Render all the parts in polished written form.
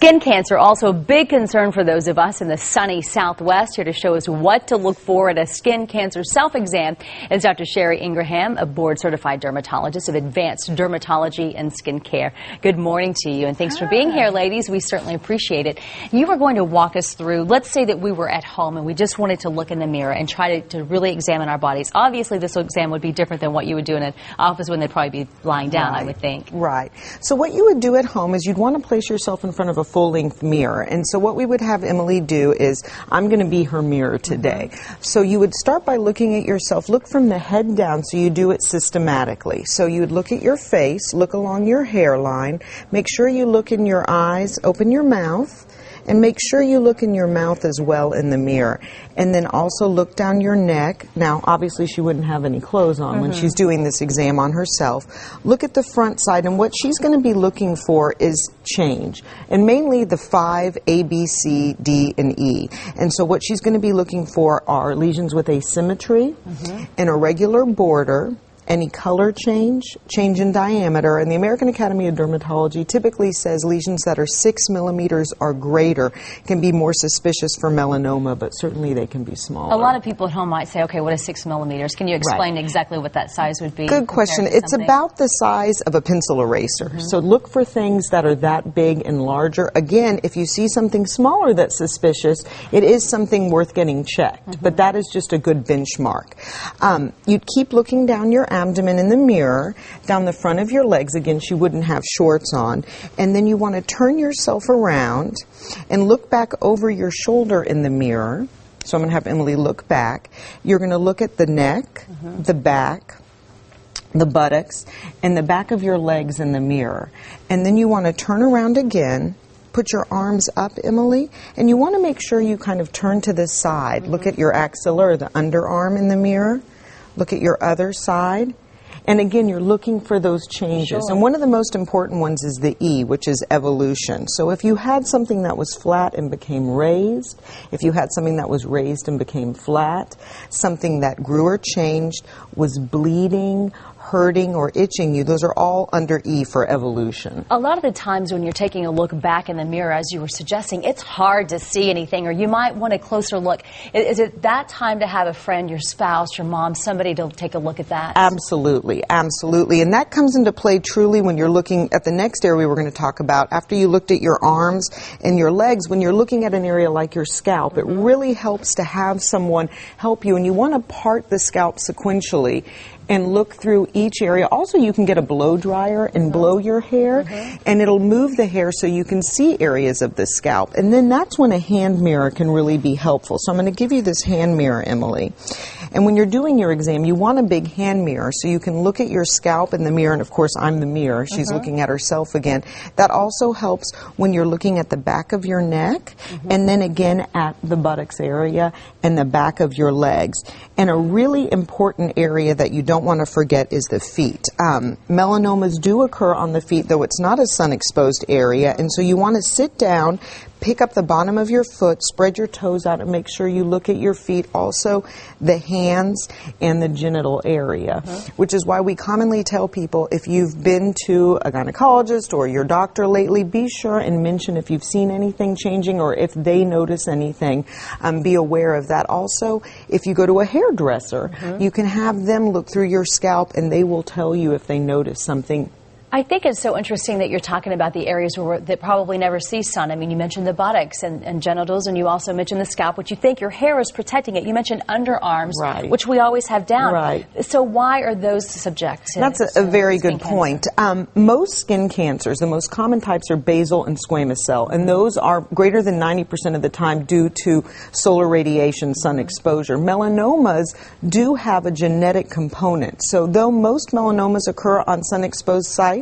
Skin cancer, also a big concern for those of us in the sunny Southwest. Here to show us what to look for at a skin cancer self-exam is Dr. Sherry Ingraham, a board-certified dermatologist of advanced dermatology and skin care. Good morning to you, and thanks for being here, ladies. We certainly appreciate it. You were going to walk us through, let's say that we were at home and we just wanted to look in the mirror and try to really examine our bodies. Obviously, this exam would be different than what you would do in an office when they'd probably be lying down, I would think. Right. So what you would do at home is you'd want to place yourself in front of a full-length mirror. And so what we would have Emily do is, I'm going to be her mirror today. So you would start by looking at yourself. Look from the head down, so you do it systematically. So you would look at your face, look along your hairline, make sure you look in your eyes, open your mouth, and make sure you look in your mouth as well in the mirror. And then also look down your neck. Now, obviously, she wouldn't have any clothes on when she's doing this exam on herself. Look at the front side, and what she's going to be looking for is change. And mainly the 5 A, B, C, D, and E. And so what she's going to be looking for are lesions with asymmetry, an irregular border, any color change, change in diameter, and the American Academy of Dermatology typically says lesions that are 6 millimeters or greater can be more suspicious for melanoma, but certainly they can be smaller. A lot of people at home might say, okay, what is 6 millimeters? Can you explain exactly what that size would be? Good question. It's about the size of a pencil eraser. So look for things that are that big and larger. Again, if you see something smaller that's suspicious, it is something worth getting checked, but that is just a good benchmark. You'd keep looking down your abdomen in the mirror, down the front of your legs. Again, she wouldn't have shorts on. And then you want to turn yourself around and look back over your shoulder in the mirror. So I'm going to have Emily look back. You're going to look at the neck, the back, the buttocks, and the back of your legs in the mirror. And then you want to turn around again. Put your arms up, Emily, and you want to make sure you kind of turn to the side. Look at your axilla or the underarm in the mirror. Look at your other side. And again, you're looking for those changes. And one of the most important ones is the E, which is evolution. So if you had something that was flat and became raised, if you had something that was raised and became flat, something that grew or changed, was bleeding, hurting, or itching you, those are all under E for evolution. A lot of the times when you're taking a look back in the mirror, as you were suggesting, it's hard to see anything, or you might want a closer look. Is it that time to have a friend, your spouse, your mom, somebody to take a look at that? Absolutely, absolutely. And that comes into play truly when you're looking at the next area we're going to talk about. After you looked at your arms and your legs, when you're looking at an area like your scalp, it really helps to have someone help you. And you want to part the scalp sequentially and look through each area. Also, you can get a blow dryer and blow your hair, and it'll move the hair so you can see areas of the scalp. And then that's when a hand mirror can really be helpful. So I'm going to give you this hand mirror, Emily. And when you're doing your exam, you want a big hand mirror so you can look at your scalp in the mirror. And of course, I'm the mirror. She's looking at herself again. That also helps when you're looking at the back of your neck, and then again at the buttocks area and the back of your legs. And a really important area that you don't want to forget is the feet. Melanomas do occur on the feet, though it's not a sun-exposed area, and so you want to sit down, pick up the bottom of your foot, spread your toes out, and make sure you look at your feet, also the hands and the genital area, which is why we commonly tell people, if you've been to a gynecologist or your doctor lately, be sure and mention if you've seen anything changing or if they notice anything. Be aware of that. Also, if you go to a hairdresser, you can have them look through your scalp and they will tell you if they notice something. I think it's so interesting that you're talking about the areas that probably never see sun. I mean, you mentioned the buttocks and genitals, and you also mentioned the scalp, which you think your hair is protecting it. You mentioned underarms, which we always have down. So why are those subject to That's a very good point. Most skin cancers, the most common types are basal and squamous cell, and those are greater than 90% of the time due to solar radiation, sun exposure. Melanomas do have a genetic component. So though most melanomas occur on sun-exposed sites,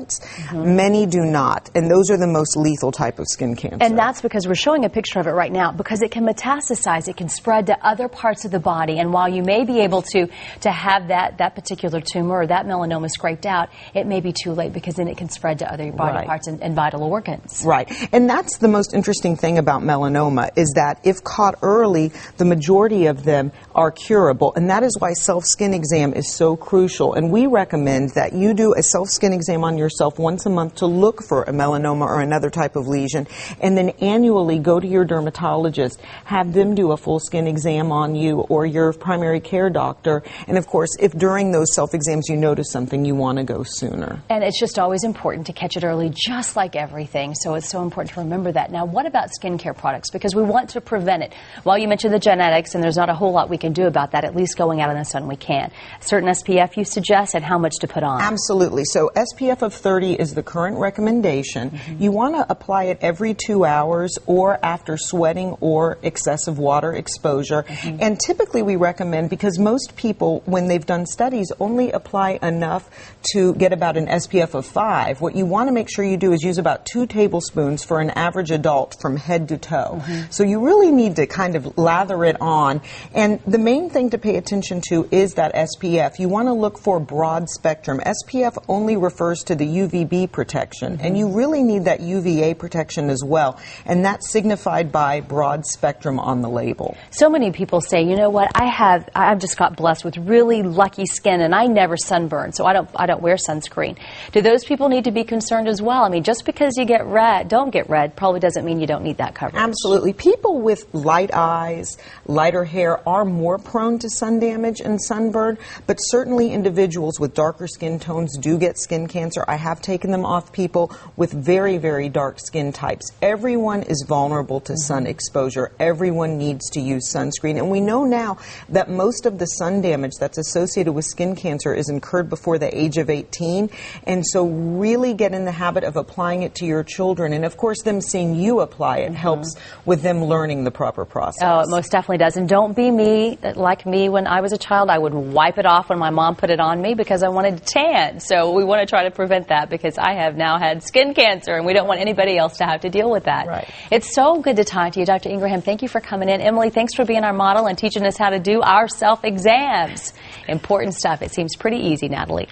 many do not, and those are the most lethal type of skin cancer. And that's because we're showing a picture of it right now, because it can metastasize, it can spread to other parts of the body, and while you may be able to have that particular tumor or that melanoma scraped out, it may be too late, because then it can spread to other body parts and vital organs. Right, and that's the most interesting thing about melanoma, is that if caught early, the majority of them are curable, and that is why self-skin exam is so crucial. And we recommend that you do a self-skin exam on yourself yourself once a month to look for a melanoma or another type of lesion, and then annually go to your dermatologist, have them do a full skin exam on you or your primary care doctor, and of course, if during those self-exams you notice something, you want to go sooner. And it's just always important to catch it early, just like everything, so it's so important to remember that. Now, what about skincare products? Because we want to prevent it. While you mentioned the genetics, and there's not a whole lot we can do about that, at least going out in the sun we can. A certain SPF you suggest, and how much to put on? Absolutely. So SPF of 30 is the current recommendation. You want to apply it every 2 hours or after sweating or excessive water exposure. And typically we recommend, because most people, when they've done studies, only apply enough to get about an SPF of 5. What you want to make sure you do is use about 2 tablespoons for an average adult from head to toe. So you really need to kind of lather it on. And the main thing to pay attention to is that SPF. You want to look for broad spectrum. SPF only refers to the UVB protection, and you really need that UVA protection as well, and that's signified by broad spectrum on the label. So many people say, you know what, I've just got blessed with really lucky skin, and I never sunburn, so I don't wear sunscreen. Do those people need to be concerned as well? I mean, just because you don't get red, probably doesn't mean you don't need that coverage. Absolutely. People with light eyes, lighter hair are more prone to sun damage and sunburn, but certainly individuals with darker skin tones do get skin cancer. I have taken them off people with very, very dark skin types. Everyone is vulnerable to sun exposure. Everyone needs to use sunscreen. And we know now that most of the sun damage that's associated with skin cancer is incurred before the age of 18. And so really get in the habit of applying it to your children. And of course, them seeing you apply it helps with them learning the proper process. Oh, it most definitely does. And don't be like me when I was a child. I would wipe it off when my mom put it on me because I wanted to tan. So we want to try to prevent that, because I have now had skin cancer and we don't want anybody else to have to deal with that. Right. It's so good to talk to you, Dr. Ingraham. Thank you for coming in. Emily, thanks for being our model and teaching us how to do our self-exams. Important stuff. It seems pretty easy, Natalie.